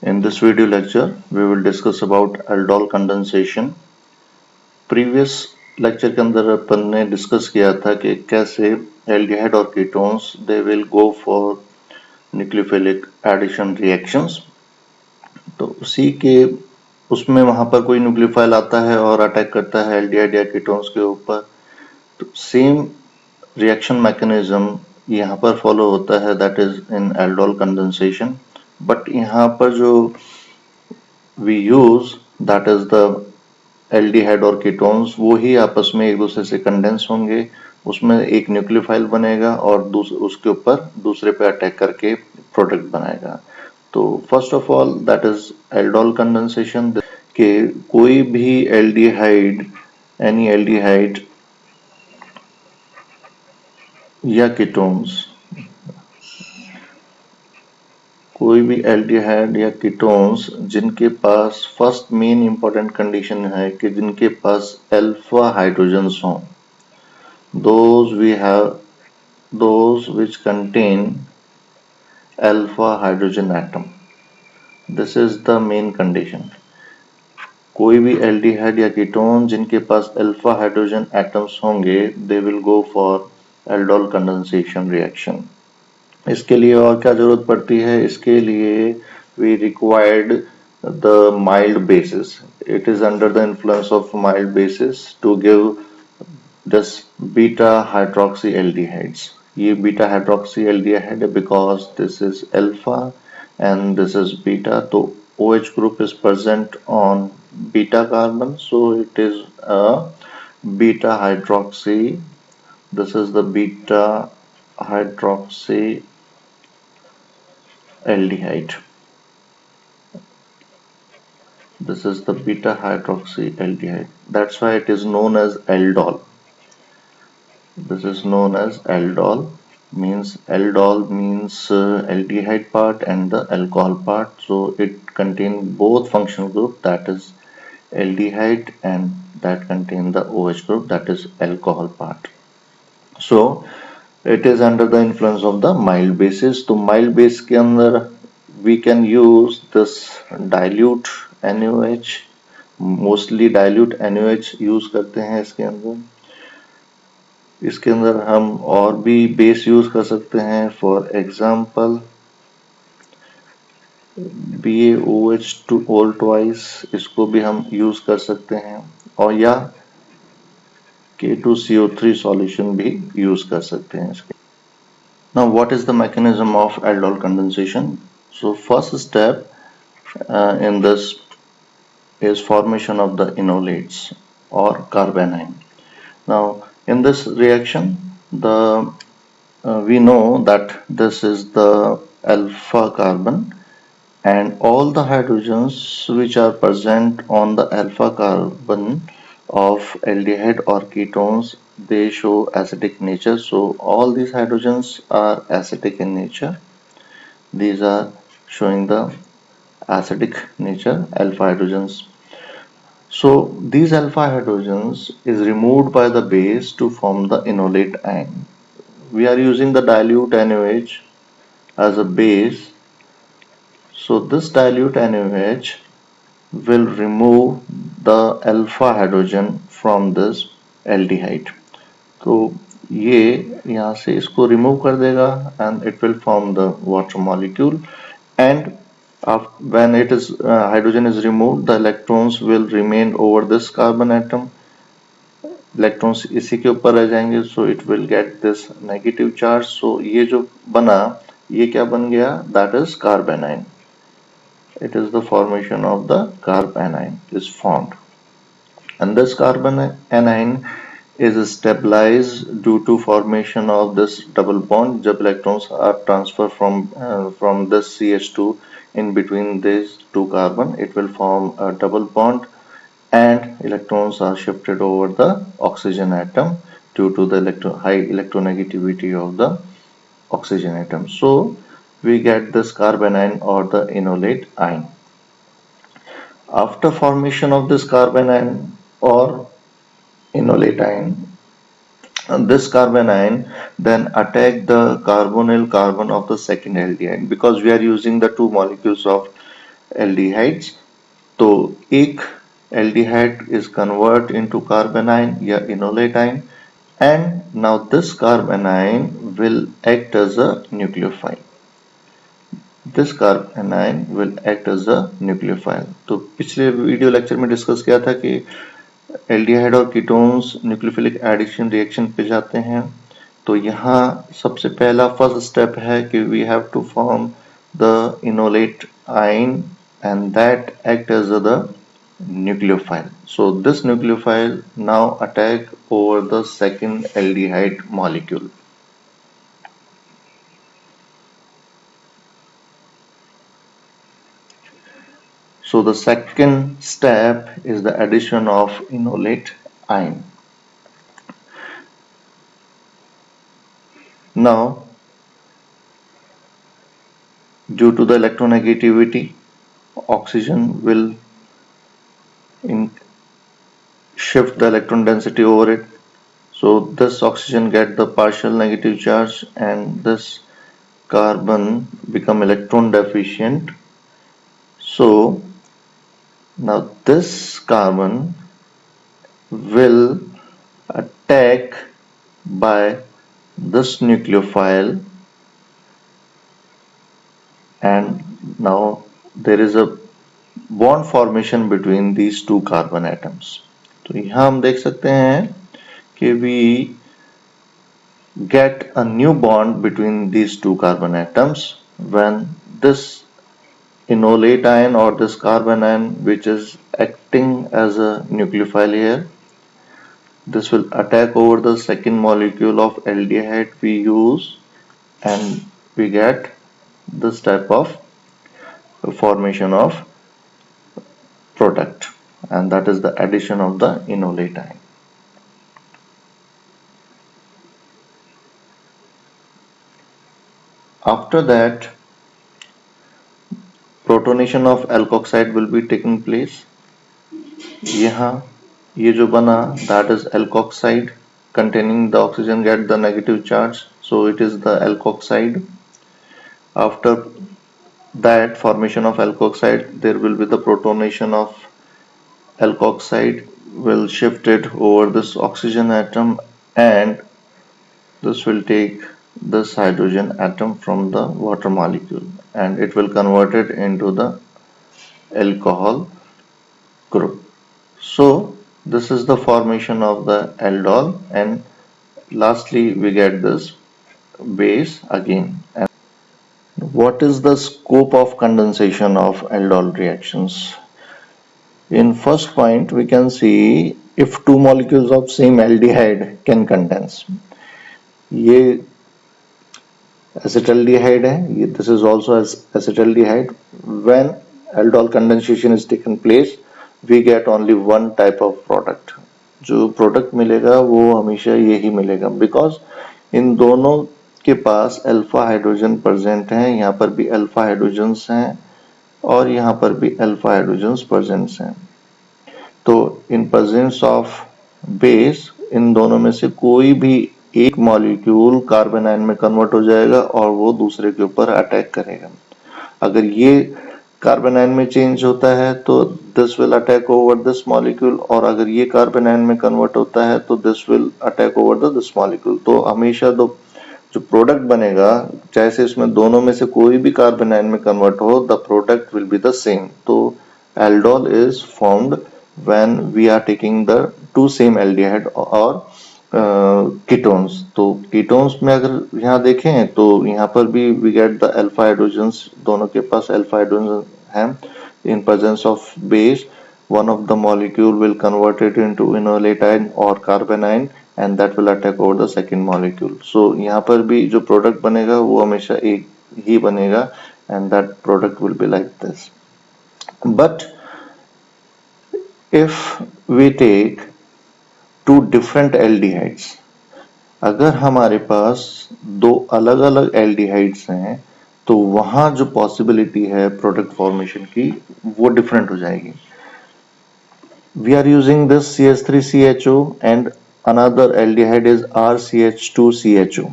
In this video lecture, we will discuss about aldol condensation. Previous lecture के अंदर अपन ने discuss किया था कि कैसे एल्डिहाइड और ketones they will go for nucleophilic addition reactions. तो उसी के उसमें वहां पर कोई न्यूक्लियोफाइल आता है और अटैक करता है एल्डिहाइड या कीटोन्स के ऊपर, तो सेम रिएक्शन मैकेनिज्म यहाँ पर फॉलो होता है, that is in aldol condensation. But यहाँ पर जो we use, that is the aldehyde और कीटोन्स, वो ही आपस में एक दूसरे से कंडेंस होंगे, उसमें एक न्यूक्लियोफाइल बनेगा और उसके ऊपर दूसरे पे अटैक करके प्रोडक्ट बनाएगा। तो first of all that is aldol condensation, कि कोई भी एल्डिहाइड, एनी एल्डिहाइड या कीटोन्स, कोई भी एल्डिहाइड या कीटोन्स जिनके पास फर्स्ट मेन इंपॉर्टेंट कंडीशन है कि जिनके पास अल्फा हाइड्रोजन्स हों, those which contain alpha hydrogen atom, this is the main condition। कोई भी एल्डिहाइड या कीटोन जिनके पास अल्फा हाइड्रोजन एटम्स होंगे, they will go for aldol condensation reaction। इसके लिए और क्या जरूरत पड़ती है? इसके लिए we required the mild bases, it is under the influence of mild bases to give this beta hydroxyaldehydes। ये beta hydroxyaldehyde है because this is alpha and this is beta, तो OH group is present on beta carbon, so it is a beta hydroxy, this is the beta hydroxy aldehyde, this is the beta hydroxy aldehyde, that's why it is known as aldol। This is known as aldol, means aldol means aldehyde part and the alcohol part, so it contains both functional group, that is aldehyde, and that contain the OH group, that is alcohol part। So it is under the influence of the mild bases। तो mild base के अंदर we can use this dilute NaOH, mostly dilute NaOH use करते हैं इसके अंदर। इसके अंदर हम और भी बेस यूज कर सकते हैं, for example BaOH2 all twice, इसको भी हम यूज कर सकते हैं, और या K2CO3 सॉल्यूशन भी यूज कर सकते हैं इसके। Now what is the mechanism of aldol condensation? So first step in this is formation of the enolates or carbanion। Now in this reaction, we know that this is the alpha carbon, and all the hydrogens which are present on the alpha carbon of aldehyde or ketones, they show acidic nature, so all these hydrogens are acidic in nature, these are showing the acidic nature, alpha hydrogens। So these alpha hydrogens is removed by the base to form the enolate ion। We are using the dilute NaOH as a base, so this dilute NaOH will remove the alpha hydrogen from this aldehyde। तो ये यहाँ से इसको remove कर देगा and it will form the water molecule, and when it is hydrogen is removed, the electrons will remain over this carbon atom, electrons इसी के ऊपर रह जाएंगे, so it will get this negative charge। so ये जो बना, ये क्या बन गया? that is carbanion, it is the formation of the carbanion is formed, and this carbanion is stabilized due to formation of this double bond। जब electrons are transferred from this CH2 in between these two carbon, it will form a double bond, and electrons are shifted over the oxygen atom due to the high electronegativity of the oxygen atom, so we get this carbanion or the enolate ion। After formation of this carbanion or enolate ion, this carbanion then attack the carbonyl carbon of the second aldehyde, because we are using the two molecules of aldehydes, तो एक aldehyde is convert into carbanion या enolate and now this carbanion will act as a nucleophile. This carbanion will act as a nucleophile. तो पिछले video lecture में discuss किया था कि aldehyde और कीटोन्स न्यूक्लियोफिलिक एडिशन रिएक्शन पे जाते हैं। तो यहाँ सबसे पहला फर्स्ट स्टेप है कि we have to form the enolate ion and that act as the nucleophile. So this nucleophile now attack over the second aldehyde molecule. So the second step is the addition of enolate ion. Now, due to the electronegativity, oxygen will shift the electron density over it. So this oxygen get the partial negative charge and this carbon become electron deficient. So now this carbon will attack by this nucleophile and now there is a bond formation between these two carbon atoms. तो यहाँ हम देख सकते हैं कि we get a new bond between these two carbon atoms when this enolate ion or this carbon ion which is acting as a nucleophile here, this will attack over the second molecule of aldehyde we use and we get this type of formation of product, and that is the addition of the enolate ion. After that, protonation of alkoxide will be taking place. यहाँ ये जो बना that is alkoxide containing the oxygen get the negative charge, so it is the alkoxide. After that formation of alkoxide, there will be the protonation of alkoxide will shift it over this oxygen atom and this will take this hydrogen atom from the water molecule and it will convert it into the alcohol group. So this is the formation of the aldol and lastly we get this base again. And what is the scope of condensation of aldol reactions? In first point we can see if two molecules of same aldehyde can condense. ये acetaldehyde है, this is also as acetaldehyde. When aldol condensation is taken place, we get only one type of product. जो product मिलेगा वो हमेशा यही मिलेगा because इन दोनों के पास अल्फा हाइड्रोजन प्रेजेंट हैं, यहाँ पर भी अल्फा हाइड्रोजन्स हैं और यहाँ पर भी अल्फा हाइड्रोजन्स प्रेजेंट हैं. तो in presence of base in दोनों में से कोई भी एक मॉलिक्यूल कार्बन आयन में कन्वर्ट हो जाएगा और वो दूसरे के ऊपर अटैक करेगा. अगर ये कार्बन आयन में चेंज होता है तो this will attack over this molecule और अगर ये कार्बन आयन में कन्वर्ट होता है तो this will attack over this molecule. तो हमेशा दो जो प्रोडक्ट बनेगा चाहे से इसमें दोनों में से कोई भी कार्बन आयन में कन्वर्ट हो, the product will be the same. तो aldol is formed when we are taking the two same aldehyde और कीटोन्स. तो कीटोन्स में अगर यहाँ देखें तो यहाँ पर भी we get the alpha hydrogens, दोनों के पास alpha hydrogen हैं. In presence of base, one of the molecule will convert it into enolate ion or carbon ion and that will attack over the second molecule. So यहाँ पर भी जो product बनेगा वो हमेशा एक ही बनेगा and that product will be like this. But if we take two different aldehydes, अगर हमारे पास दो अलग अलग aldehydes हैं तो वहां जो possibility है product formation की वो different हो जाएगी. We are using this CH3CHO and another aldehyde is RCH2CHO.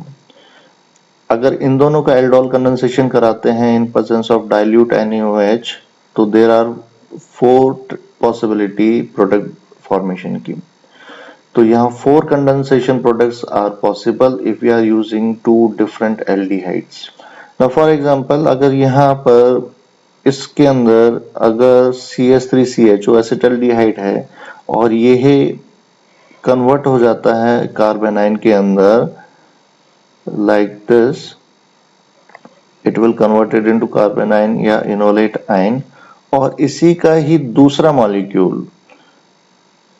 अगर इन दोनों का aldol condensation कराते हैं in presence of dilute NaOH तो there are 4 possibility product formation की। तो यहाँ 4 condensation products are possible if we are using 2 different aldehydes. Now for example, अगर यहाँ पर इसके अंदर अगर CH3CHO एसिटल्डिहाइड है और यह कन्वर्ट हो जाता है कार्बेनाइन के अंदर like this, it will converted into कार्बेनाइन या इनोलेट आयन, और इसी का ही दूसरा मॉलिक्यूल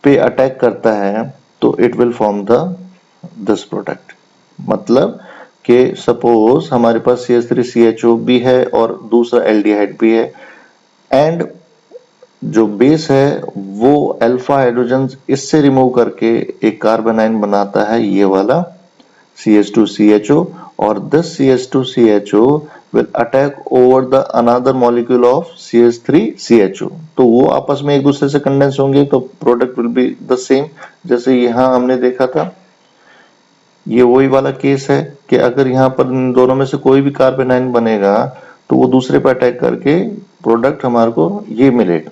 पे अटैक करता है तो it will form this product. मतलब कि सपोज हमारे पास CH3CHO भी है और दूसरा एल्डिहाइड भी है, एंड जो बेस है वो अल्फा हाइड्रोजन इससे रिमूव करके एक कार्बेनाइन बनाता है, ये वाला CH2CHO, और this CH2CHO will attack over the another molecule of CH3CHO। तो वो आपस में एक दूसरे से कंडेंस होंगे तो product will be the same. जैसे यहाँ हमने देखा था, ये वही वाला केस है कि अगर यहाँ पर इन दोनों में से कोई भी कार्बेनाइन बनेगा तो वो दूसरे पर अटैक करके प्रोडक्ट हमारे को ये मिलेगा।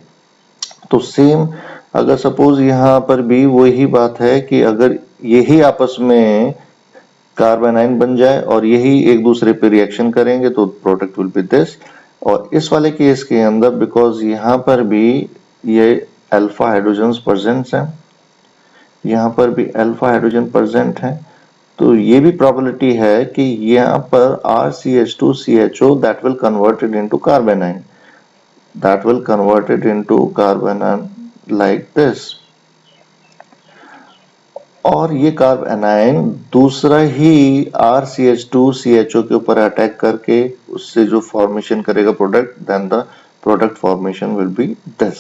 तो सेम अगर सपोज यहाँ पर भी वही बात है कि अगर यही आपस में कार्बेनाइन बन जाए और यही एक दूसरे पे रिएक्शन करेंगे तो प्रोडक्ट विल बी दिस। और इस वाले केस के अंदर बिकॉज यहाँ पर भी ये अल्फा हाइड्रोजन प्रेजेंट है, यहाँ पर भी अल्फा हाइड्रोजन प्रेजेंट है, तो ये भी प्रोबेबिलिटी है कि यहाँ पर RCH2CHO that will converted into कार्बेनाइन, that will converted into कार्बेनाइन like this, और ये कार्बेनाइन दूसरा ही RCH2CHO के ऊपर अटैक करके उससे जो फॉर्मेशन करेगा product, then the product formation will be this.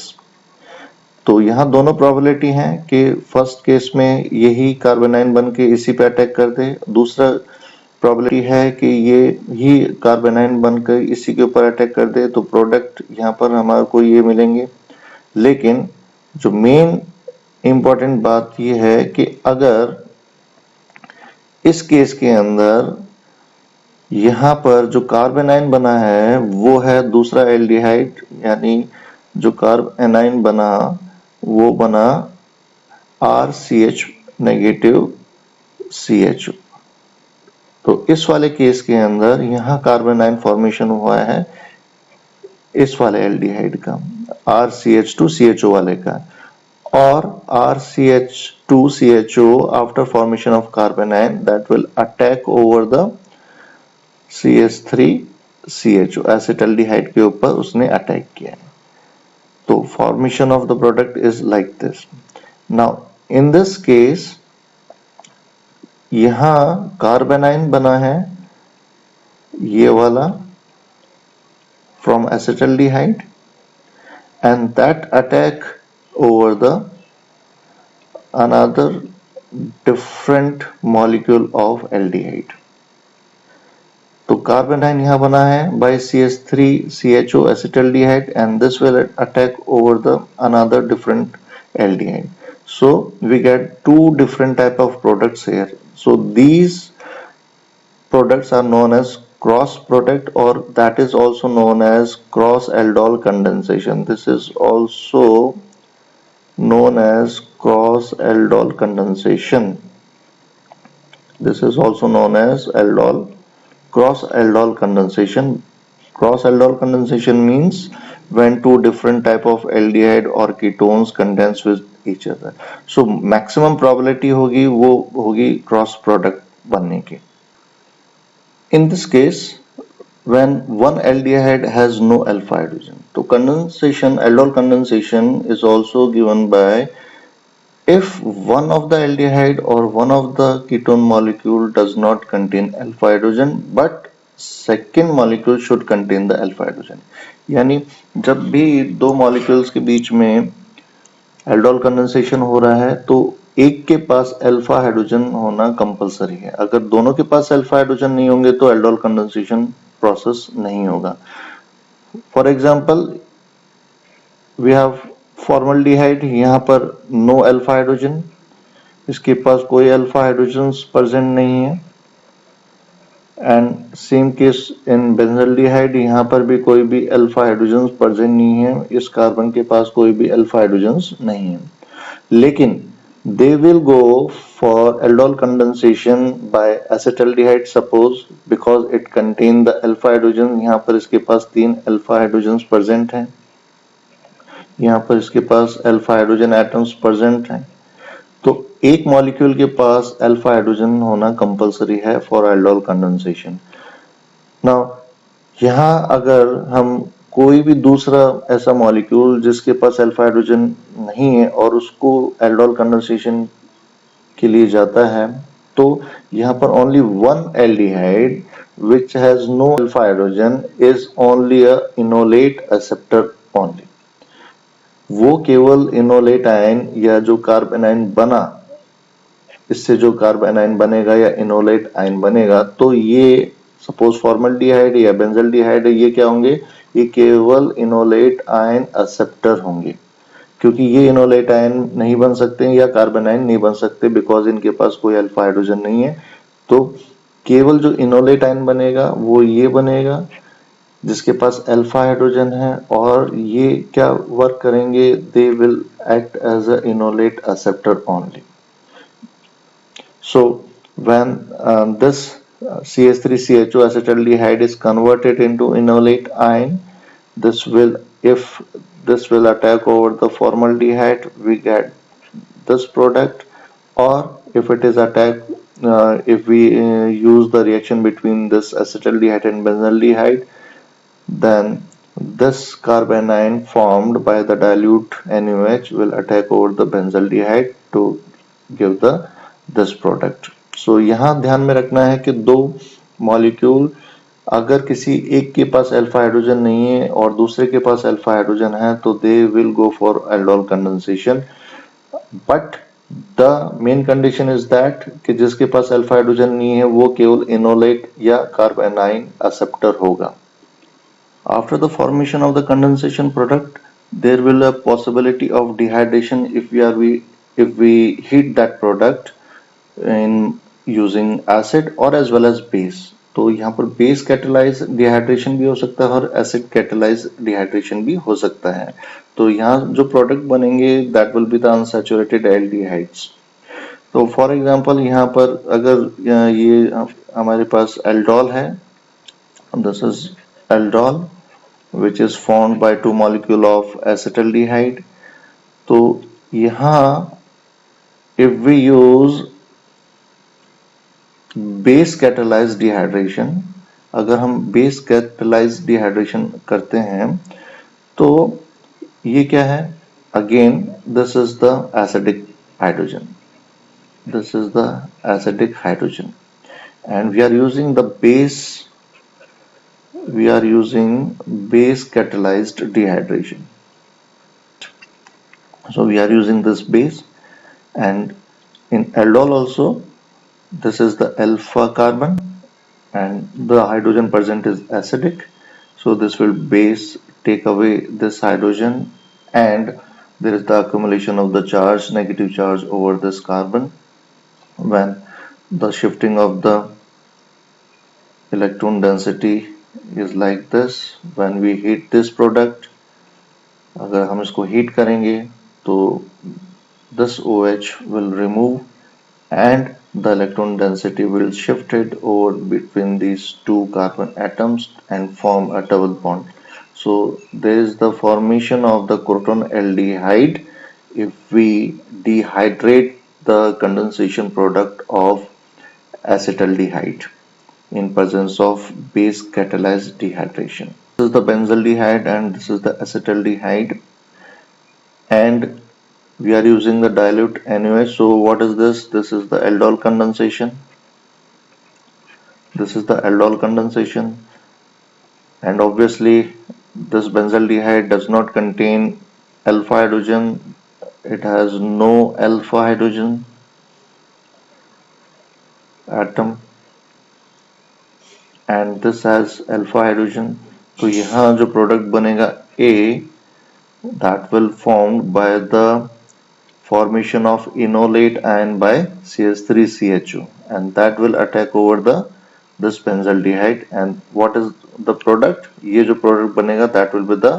तो यहाँ दोनों प्रोबेबिलिटी हैं कि फर्स्ट केस में यही कार्बेनाइन बन के इसी पे अटैक कर दे, दूसरा प्रोबेबिलिटी है कि ये ही कार्बेनाइन बनकर इसी के ऊपर अटैक कर दे, तो प्रोडक्ट यहाँ पर हमारे को ये मिलेंगे। लेकिन जो मेन इंपॉर्टेंट बात ये है कि अगर इस केस के अंदर यहाँ पर जो कार्बेनाइन बना है वो है दूसरा एल्डिहाइड, यानी जो कार्बेनाइन बना वो बना RCH नेगेटिव CHO। तो इस वाले केस के अंदर यहाँ कार्बेनाइन फॉर्मेशन हुआ है इस वाले एल्डिहाइड का, RCH2CHO वाले का, और RCH2CHO after formation of कार्बेनाइन that will attack over the CH3CHO acetaldehyde के ऊपर उसने अटैक किया है। तो formation of the product is like this. Now in this case यहाँ कार्बेनाइन बना है ये वाला from acetaldehyde and that attack over the another different molecule of aldehyde। तो कार्बेनाइन यहाँ बना है by CH3CHO acetaldehyde and this will attack over the another different aldehyde। So we get 2 different type of products here। So these products are known as cross product, or that is also known as cross aldol condensation। This is also known as cross aldol condensation। This is also known as cross aldol condensation। Cross aldol condensation means when 2 different type of aldehyde or ketones condense with each other। So maximum probability होगी वो होगी cross product बनने की। In this case, when one aldehyde has no alpha hydrogen, तो condensation, aldol condensation is also given by if one of the aldehyde or one of the ketone molecule does not contain alpha hydrogen, but second molecule should contain the alpha hydrogen। यानी जब भी 2 molecules के बीच में aldol condensation हो रहा है तो एक के पास अल्फा हाइड्रोजन होना कंपलसरी है। अगर दोनों के पास अल्फा हाइड्रोजन नहीं होंगे तो एल्डोल कंडेंसेशन प्रोसेस नहीं होगा। For example we have formaldehyde, यहाँ पर नो अल्फा हाइड्रोजन, इसके पास कोई अल्फा हाइड्रोजन प्रेजेंट नहीं है, and same case in benzaldehyde, यहाँ पर भी कोई भी अल्फा हाइड्रोजन प्रेजेंट नहीं है, इस कार्बन के पास कोई भी अल्फा हाइड्रोजन नहीं है, लेकिन they will go for aldol condensation by acetaldehyde suppose because it contain the alpha hydrogen। यहाँ पर इसके पास 3 अल्फा हाइड्रोजन प्रेजेंट हैं, यहाँ पर इसके पास अल्फा हाइड्रोजन एटम्स प्रेजेंट हैं, तो एक मॉलिक्यूल के पास अल्फा हाइड्रोजन होना कंपलसरी है फॉर aldol कंडेंसेशन। नाउ यहाँ अगर हम कोई भी दूसरा ऐसा मॉलिक्यूल जिसके पास अल्फा हाइड्रोजन नहीं है और उसको aldol कंडेंसेशन के लिए जाता है, तो यहाँ पर only one aldehyde which has no alpha hydrogen is only a enolate acceptor only। वो केवल इनोलेट आयन या जो कार्बन आयन बना, इससे जो कार्बन आयन बनेगा या इनोलेट आयन बनेगा, तो ये सपोज फॉर्मल्डिहाइड या बेंजल्डिहाइड, ये क्या होंगे, ये केवल इनोलेट आयन एक्सेप्टर होंगे, क्योंकि ये इनोलेट आयन नहीं बन सकते या कार्बन आयन नहीं बन सकते बिकॉज इनके पास कोई अल्फा हाइड्रोजन नहीं है। तो केवल जो इनोलेट आयन बनेगा वो ये बनेगा जिसके पास अल्फा हाइड्रोजन है, और ये क्या वर्क करेंगे, they will act as a enolate acceptor only. So when this CH3CHO acetaldehyde is converted into enolate ion, this will, if this will attack over the formaldehyde, we get this product, or if it is attacked, if we use the reaction between this acetaldehyde and benzaldehyde, then this carbon ion formed by the dilute NaOH will attack over the benzaldehyde to give the this product। so यहाँ ध्यान में रखना है कि दो molecule अगर किसी एक के पास अल्फा हाइड्रोजन नहीं है और दूसरे के पास अल्फा हाइड्रोजन है, तो दे will go for aldol condensation, but the main condition is that कि जिसके पास अल्फा हाइड्रोजन नहीं है वो केवल इनोलेट या कार्बन आयन एक्सेप्टर होगा। After the formation of the condensation product, there will a possibility of dehydration if we heat that product in using acid or as well as base। तो यहाँ पर base catalyse dehydration भी हो सकता है और acid catalyse dehydration भी हो सकता है। तो यहाँ जो प्रोडक्ट बनेंगे that will be the unsaturated aldehydes. तो फॉर एग्जांपल यहाँ पर अगर ये हमारे पास एल्डोल है, this is aldol which is formed by two molecule of acetaldehyde। तो यहाँ if we use base catalyzed dehydration, अगर हम base catalyzed dehydration करते हैं तो ये क्या है, again this is the acidic hydrogen, this is the acidic hydrogen, and we are using base catalyzed dehydration। so we are using this base, and in aldol also this is the alpha carbon and the hydrogen present is acidic, so this will base take away this hydrogen and there is the accumulation of the charge, negative charge over this carbon when the shifting of the electron density is like this। when we heat this product, अगर हम इसको heat करेंगे तो this OH will remove and the electron density will shift it over between these two carbon atoms and form a double bond। so there is the formation of the croton aldehyde if we dehydrate the condensation product of acetaldehyde in presence of base catalyzed dehydration। This is the benzaldehyde and this is the acetaldehyde, and we are using the dilute NaOH। so what is this? This is the aldol condensation, this is the aldol condensation, and obviously this benzaldehyde does not contain alpha hydrogen, it has no alpha hydrogen atom and this has alpha hydrogen। तो यहाँ जो product बनेगा A, that will formed by the formation of enolate ion by CH3CHO and that will attack over the this benzaldehyde, and what is the product? ये जो product बनेगा, that will be the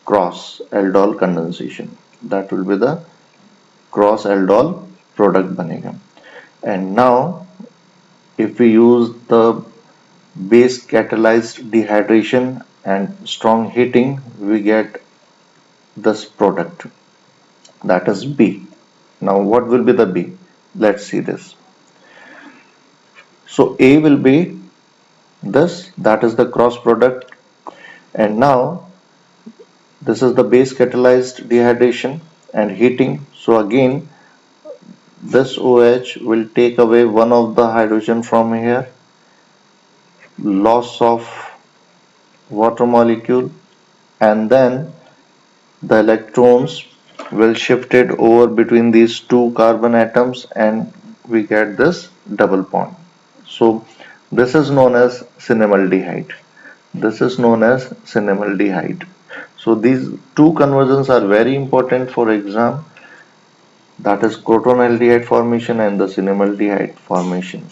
cross aldol condensation. That will be the cross aldol product बनेगा. And now if we use the base catalyzed dehydration and strong heating, we get this product, that is B. Now what will be the B? Let's see this. So A will be this, that is the cross product, and now this is the base catalyzed dehydration and heating. So again this OH will take away one of the hydrogen from here, loss of water molecule, and then the electrons will shift it over between these two carbon atoms and we get this double bond. So this is known as cinemaldehyde. This is known as cinemaldehyde. So these two conversions are very important for exam, that is crotonaldehyde formation and the cinemaldehyde formation.